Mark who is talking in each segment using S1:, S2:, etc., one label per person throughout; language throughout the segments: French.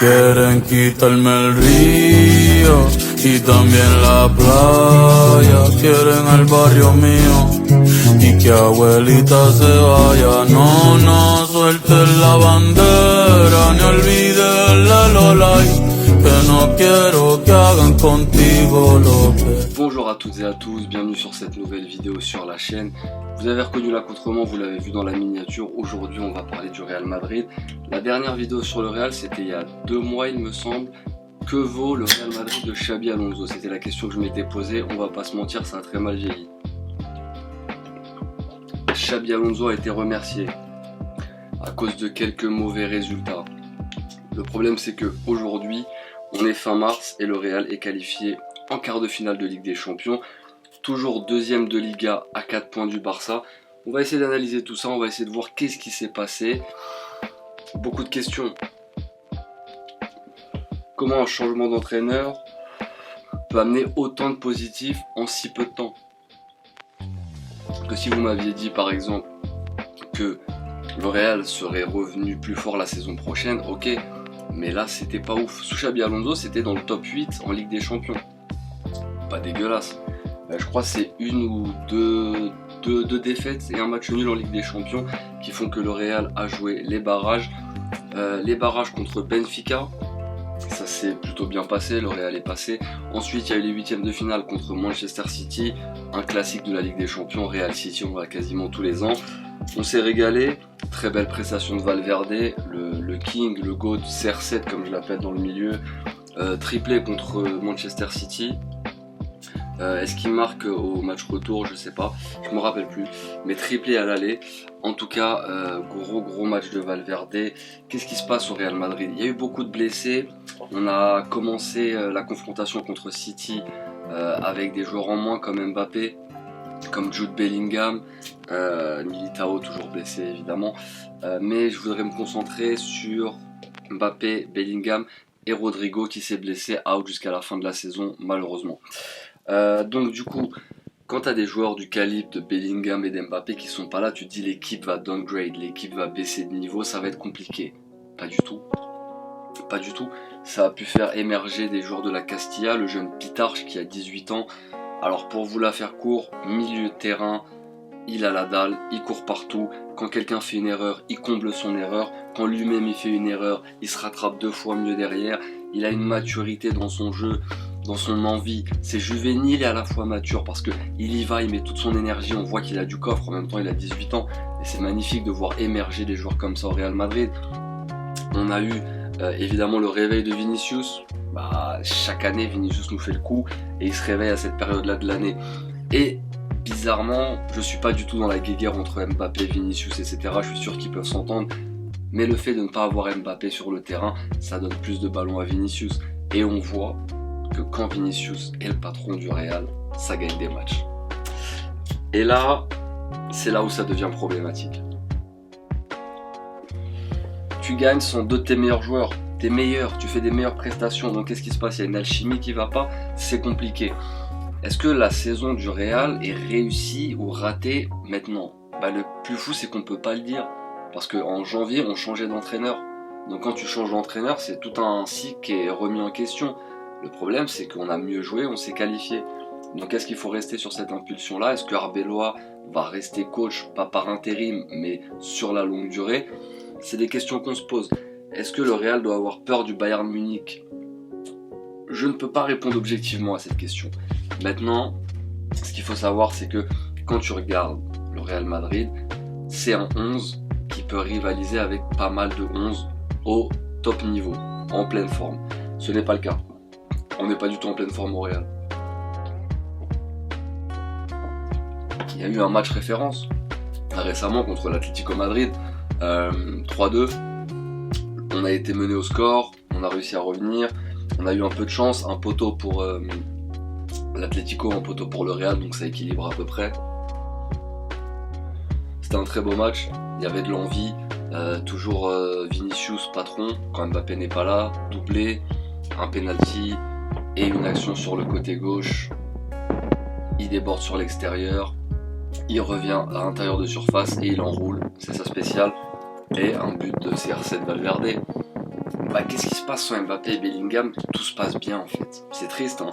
S1: Quieren quitarme el río y también la playa. Quieren el barrio mío y que abuelita se vaya. No, no suelten la bandera ni olviden la Lola. Que no quiero que hagan contigo lo que...
S2: Bonjour à toutes et à tous, bienvenue sur cette nouvelle vidéo sur la chaîne. Vous avez reconnu l'accoutrement, vous l'avez vu dans la miniature. Aujourd'hui on va parler du Real Madrid. La dernière vidéo sur le Real c'était il y a 2 mois il me semble. Que vaut le Real Madrid de Xabi Alonso? C'était la question que je m'étais posée, on va pas se mentir, ça a très mal vieilli. Xabi Alonso a été remercié à cause de quelques mauvais résultats. Le problème c'est que aujourd'hui on est fin mars et le Real est qualifié en quart de finale de Ligue des Champions, toujours deuxième de Liga à 4 points du Barça. On va essayer d'analyser tout ça, on va essayer de voir qu'est-ce qui s'est passé. Beaucoup de questions. Comment un changement d'entraîneur peut amener autant de positifs en si peu de temps? Que si vous m'aviez dit par exemple que le Real serait revenu plus fort la saison prochaine, ok, mais là c'était pas ouf. Sous Xabi Alonso c'était dans le top 8 en Ligue des Champions. Pas dégueulasse. Je crois que c'est une ou deux défaites et un match nul en Ligue des Champions qui font que le Real a joué les barrages. Les barrages contre Benfica, ça s'est plutôt bien passé, le Real est passé. Ensuite il y a eu les huitièmes de finale contre Manchester City, un classique de la Ligue des Champions. Real City on va quasiment tous les ans. On s'est régalé, très belle prestation de Valverde, le King, le GOAT, CR7 comme je l'appelle dans le milieu, triplé contre Manchester City. Est-ce qu'il marque au match retour? Je sais pas, je me rappelle plus, mais triplé à l'aller. En tout cas, gros match de Valverde. Qu'est-ce qui se passe au Real Madrid? Il y a eu beaucoup de blessés. On a commencé la confrontation contre City avec des joueurs en moins comme Mbappé, comme Jude Bellingham, Militao toujours blessé évidemment, mais je voudrais me concentrer sur Mbappé, Bellingham et Rodrigo qui s'est blessé out jusqu'à la fin de la saison malheureusement. Donc du coup, quand tu as des joueurs du calibre de Bellingham et d'Mbappé qui sont pas là, tu te dis l'équipe va downgrade, l'équipe va baisser de niveau, ça va être compliqué. Pas du tout. Pas du tout. Ça a pu faire émerger des joueurs de la Castilla, le jeune Pitarch qui a 18 ans. Alors pour vous la faire court, milieu de terrain, il a la dalle, il court partout. Quand quelqu'un fait une erreur, il comble son erreur. Quand lui-même il fait une erreur, il se rattrape 2 fois mieux derrière. Il a une maturité dans son jeu, dans son envie. C'est juvénile et à la fois mature parce qu'il y va, il met toute son énergie. On voit qu'il a du coffre, en même temps il a 18 ans. Et c'est magnifique de voir émerger des joueurs comme ça au Real Madrid. On a eu évidemment le réveil de Vinicius. Chaque année Vinicius nous fait le coup et il se réveille à cette période-là de l'année. Et bizarrement, je suis pas du tout dans la guéguerre entre Mbappé, Vinicius, etc. Je suis sûr qu'ils peuvent s'entendre. Mais le fait de ne pas avoir Mbappé sur le terrain, ça donne plus de ballons à Vinicius. Et on voit que quand Vinicius est le patron du Real, ça gagne des matchs. Et là, c'est là où ça devient problématique. Tu gagnes sans 2 de tes meilleurs joueurs, t'es meilleur, tu fais des meilleures prestations. Donc qu'est-ce qui se passe? Il y a une alchimie qui va pas, c'est compliqué. Est-ce que la saison du Real est réussie ou ratée maintenant? Le plus fou c'est qu'on peut pas le dire. Parce qu'en janvier, on changeait d'entraîneur. Donc quand tu changes d'entraîneur, c'est tout un cycle qui est remis en question. Le problème, c'est qu'on a mieux joué, on s'est qualifié. Donc est-ce qu'il faut rester sur cette impulsion-là? Est-ce que Arbeloa va rester coach, pas par intérim, mais sur la longue durée? C'est des questions qu'on se pose. Est-ce que le Real doit avoir peur du Bayern Munich? Je ne peux pas répondre objectivement à cette question. Maintenant, ce qu'il faut savoir, c'est que quand tu regardes le Real Madrid, c'est un 11 qui peut rivaliser avec pas mal de 11 au top niveau, en pleine forme. Ce n'est pas le cas. On n'est pas du tout en pleine forme au Real. Il y a eu un match référence récemment contre l'Atlético Madrid, 3-2. On a été mené au score, on a réussi à revenir. On a eu un peu de chance, un poteau pour l'Atlético, un poteau pour le Real, donc ça équilibre à peu près. C'était un très beau match, il y avait de l'envie, toujours Vinicius patron quand Mbappé n'est pas là, doublé, un penalty et une action sur le côté gauche. Il déborde sur l'extérieur, il revient à l'intérieur de surface et il enroule, c'est sa spéciale. Et un but de CR7 Valverde. qu'est-ce qui se passe sans Mbappé et Bellingham? Tout se passe bien en fait. C'est triste, hein.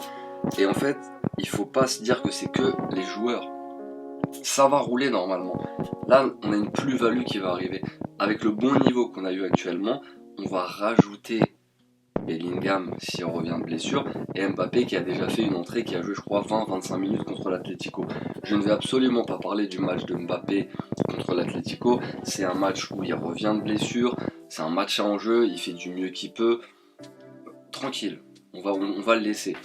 S2: Et en fait, il faut pas se dire que c'est que les joueurs. Ça va rouler normalement. Là, on a une plus-value qui va arriver. Avec le bon niveau qu'on a eu actuellement, on va rajouter Bellingham si on revient de blessure et Mbappé qui a déjà fait une entrée, qui a joué je crois 20-25 minutes contre l'Atlético. Je ne vais absolument pas parler du match de Mbappé contre l'Atlético. C'est un match où il revient de blessure, c'est un match à enjeu, il fait du mieux qu'il peut. Tranquille, on va le laisser.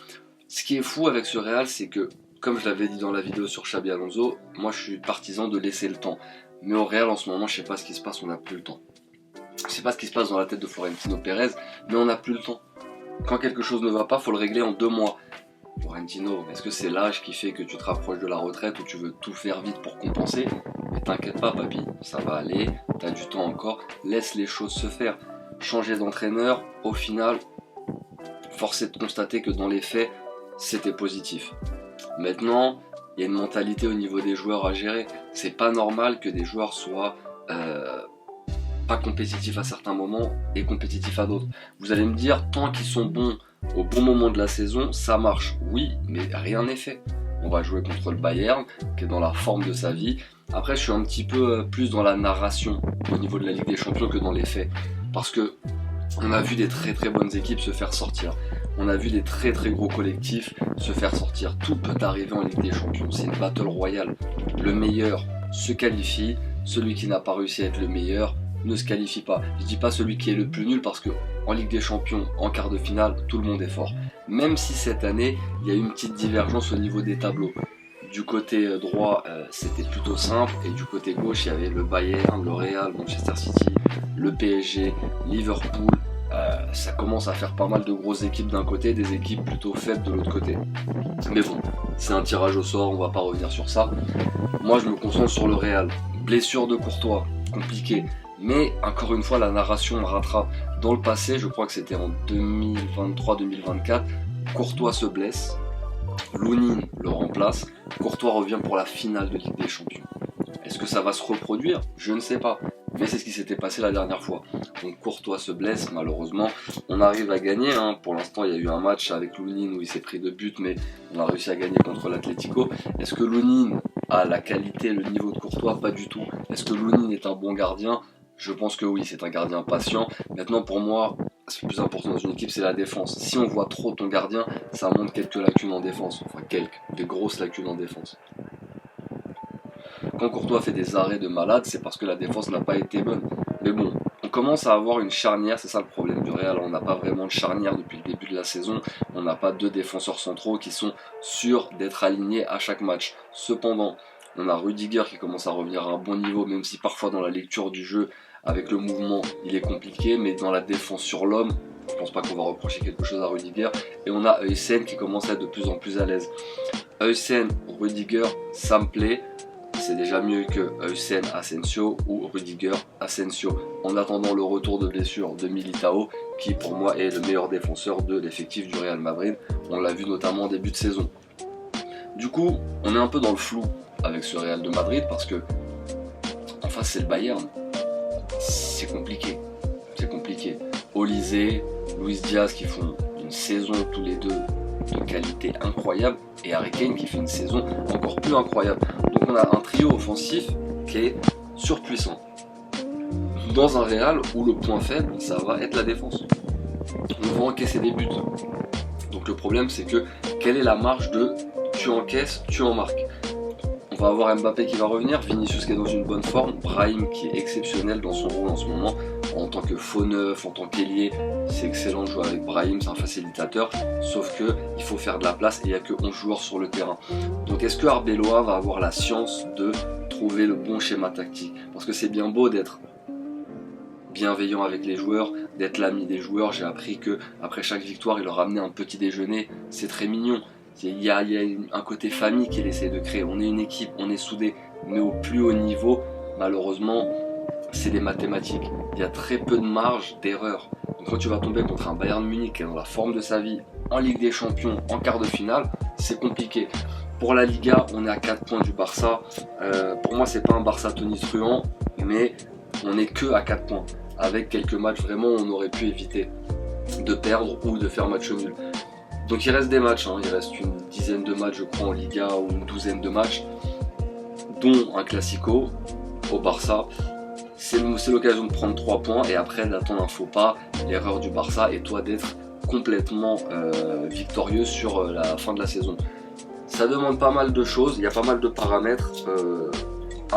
S2: Ce qui est fou avec ce Real, c'est que, comme je l'avais dit dans la vidéo sur Xabi Alonso, moi je suis partisan de laisser le temps. Mais au Real en ce moment, je sais pas ce qui se passe, on n'a plus le temps. Je sais pas ce qui se passe dans la tête de Florentino Pérez, mais on n'a plus le temps. Quand quelque chose ne va pas, faut le régler en 2 mois. Florentino, est-ce que c'est l'âge qui fait que tu te rapproches de la retraite ou tu veux tout faire vite pour compenser? Mais t'inquiète pas papy, ça va aller, t'as du temps encore, laisse les choses se faire. Changer d'entraîneur, au final, force est de constater que dans les faits, c'était positif. Maintenant, il y a une mentalité au niveau des joueurs à gérer. C'est pas normal que des joueurs soient pas compétitifs à certains moments et compétitifs à d'autres. Vous allez me dire, tant qu'ils sont bons au bon moment de la saison, ça marche. Oui, mais rien n'est fait. On va jouer contre le Bayern, qui est dans la forme de sa vie. Après, je suis un petit peu plus dans la narration au niveau de la Ligue des Champions que dans les faits. Parce que on a vu des très très bonnes équipes se faire sortir. On a vu des très très gros collectifs se faire sortir. Tout peut arriver en Ligue des Champions. C'est une battle royale. Le meilleur se qualifie. Celui qui n'a pas réussi à être le meilleur ne se qualifie pas. Je dis pas celui qui est le plus nul parce que en Ligue des Champions, en quart de finale, tout le monde est fort. Même si cette année, il y a eu une petite divergence au niveau des tableaux. Du côté droit, c'était plutôt simple, et du côté gauche, il y avait le Bayern, le Real, Manchester City, le PSG, Liverpool. Ça commence à faire pas mal de grosses équipes d'un côté, des équipes plutôt faibles de l'autre côté. Mais bon, c'est un tirage au sort, on va pas revenir sur ça. Moi, je me concentre sur le Real. Blessure de Courtois, compliqué. Mais encore une fois, la narration me rattrape. Dans le passé, je crois que c'était en 2023-2024, Courtois se blesse, Lounine le remplace, Courtois revient pour la finale de Ligue des Champions. Est-ce que ça va se reproduire? Je ne sais pas. Mais c'est ce qui s'était passé la dernière fois. Donc Courtois se blesse, malheureusement. On arrive à gagner. Pour l'instant, il y a eu un match avec Lounine où il s'est pris 2 buts, mais on a réussi à gagner contre l'Atlético. Est-ce que Lounine a la qualité, le niveau de Courtois? Pas du tout. Est-ce que Lounine est un bon gardien? Je pense que oui, c'est un gardien patient. Maintenant, pour moi, le plus important dans une équipe, c'est la défense. Si on voit trop ton gardien, ça montre quelques lacunes en défense. Enfin, des grosses lacunes en défense. Quand Courtois fait des arrêts de malade, c'est parce que la défense n'a pas été bonne. Mais bon, on commence à avoir une charnière, c'est ça le problème du Real. On n'a pas vraiment de charnière depuis le début de la saison. On n'a pas 2 défenseurs centraux qui sont sûrs d'être alignés à chaque match. Cependant, on a Rudiger qui commence à revenir à un bon niveau, même si parfois dans la lecture du jeu, avec le mouvement, il est compliqué. Mais dans la défense sur l'homme, je pense pas qu'on va reprocher quelque chose à Rudiger. Et on a Huysen qui commence à être de plus en plus à l'aise. Huysen, Rudiger, ça me plaît. C'est déjà mieux que Huysen, Asensio ou Rudiger, Asensio. En attendant le retour de blessure de Militao, qui pour moi est le meilleur défenseur de l'effectif du Real Madrid. On l'a vu notamment en début de saison. Du coup, on est un peu dans le flou avec ce Real de Madrid parce que en face c'est le Bayern. C'est compliqué. C'est compliqué. Olise, Luis Diaz qui font une saison tous les deux de qualité incroyable et Harry Kane qui fait une saison encore plus incroyable. Donc on a un trio offensif qui est surpuissant. Dans un Real où le point faible, ça va être la défense. On va encaisser des buts. Donc le problème c'est que quelle est la marge de tu encaisses, tu en marques. On va avoir Mbappé qui va revenir, Vinicius qui est dans une bonne forme, Brahim qui est exceptionnel dans son rôle en ce moment, en tant que faux neuf, en tant qu'ailier, c'est excellent de jouer avec Brahim, c'est un facilitateur, sauf que il faut faire de la place et il n'y a que 11 joueurs sur le terrain. Donc est-ce que Arbeloa va avoir la science de trouver le bon schéma tactique? Parce que c'est bien beau d'être bienveillant avec les joueurs, d'être l'ami des joueurs. J'ai appris que après chaque victoire, il leur ramenait un petit déjeuner, c'est très mignon. Il y a un côté famille qu'il essaie de créer. On est une équipe, on est soudés, mais au plus haut niveau, malheureusement, c'est des mathématiques. Il y a très peu de marge d'erreur. Donc quand tu vas tomber contre un Bayern Munich qui est dans la forme de sa vie, en Ligue des Champions, en quart de finale, c'est compliqué. Pour la Liga, on est à 4 points du Barça. Pour moi, c'est pas un Barça tonitruant, mais on n'est que à 4 points. avec quelques matchs vraiment où on aurait pu éviter de perdre ou de faire match nul. Donc il reste des matchs, il reste une dizaine de matchs je crois en Liga ou une douzaine de matchs, dont un Classico au Barça. C'est l'occasion de prendre 3 points et après d'attendre un faux pas, l'erreur du Barça et toi d'être complètement victorieux sur la fin de la saison. Ça demande pas mal de choses, il y a pas mal de paramètres.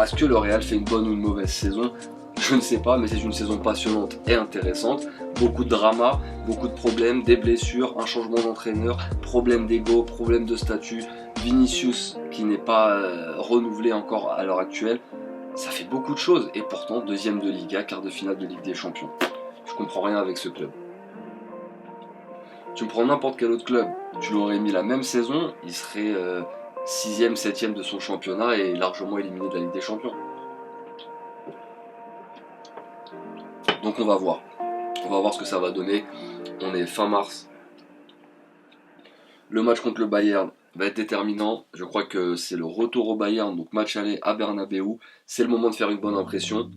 S2: Est-ce que le Real fait une bonne ou une mauvaise saison? Je ne sais pas, mais c'est une saison passionnante et intéressante. Beaucoup de drama, beaucoup de problèmes, des blessures, un changement d'entraîneur, problème d'ego, problème de statut, Vinicius qui n'est pas renouvelé encore à l'heure actuelle. Ça fait beaucoup de choses et pourtant deuxième de Liga, quart de finale de Ligue des Champions. Je comprends rien avec ce club. Tu me prends n'importe quel autre club, tu l'aurais mis la même saison, il serait 6ème, 7ème de son championnat et largement éliminé de la Ligue des Champions. Donc on va voir ce que ça va donner. On est fin mars. Le match contre le Bayern va être déterminant. Je crois que c'est le retour au Bayern, donc match aller à Bernabeu. C'est le moment de faire une bonne impression.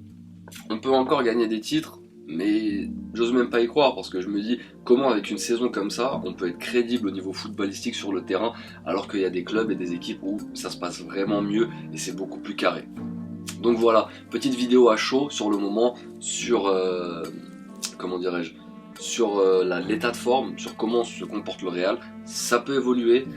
S2: On peut encore gagner des titres, mais j'ose même pas y croire parce que je me dis comment avec une saison comme ça, on peut être crédible au niveau footballistique sur le terrain alors qu'il y a des clubs et des équipes où ça se passe vraiment mieux et c'est beaucoup plus carré. Donc voilà, petite vidéo à chaud sur le moment, sur l'état de forme, sur comment se comporte le Real. Ça peut évoluer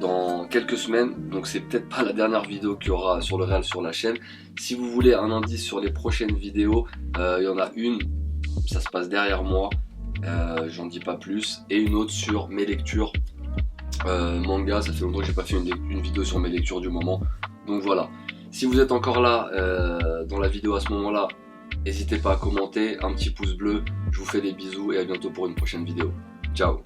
S2: dans quelques semaines, donc c'est peut-être pas la dernière vidéo qu'il y aura sur le Real sur la chaîne. Si vous voulez un indice sur les prochaines vidéos, il y en a une, ça se passe derrière moi, j'en dis pas plus, et une autre sur mes lectures manga. Ça fait longtemps que j'ai pas fait une vidéo sur mes lectures du moment, donc voilà. Si vous êtes encore là dans la vidéo à ce moment-là, n'hésitez pas à commenter, un petit pouce bleu, je vous fais des bisous et à bientôt pour une prochaine vidéo. Ciao.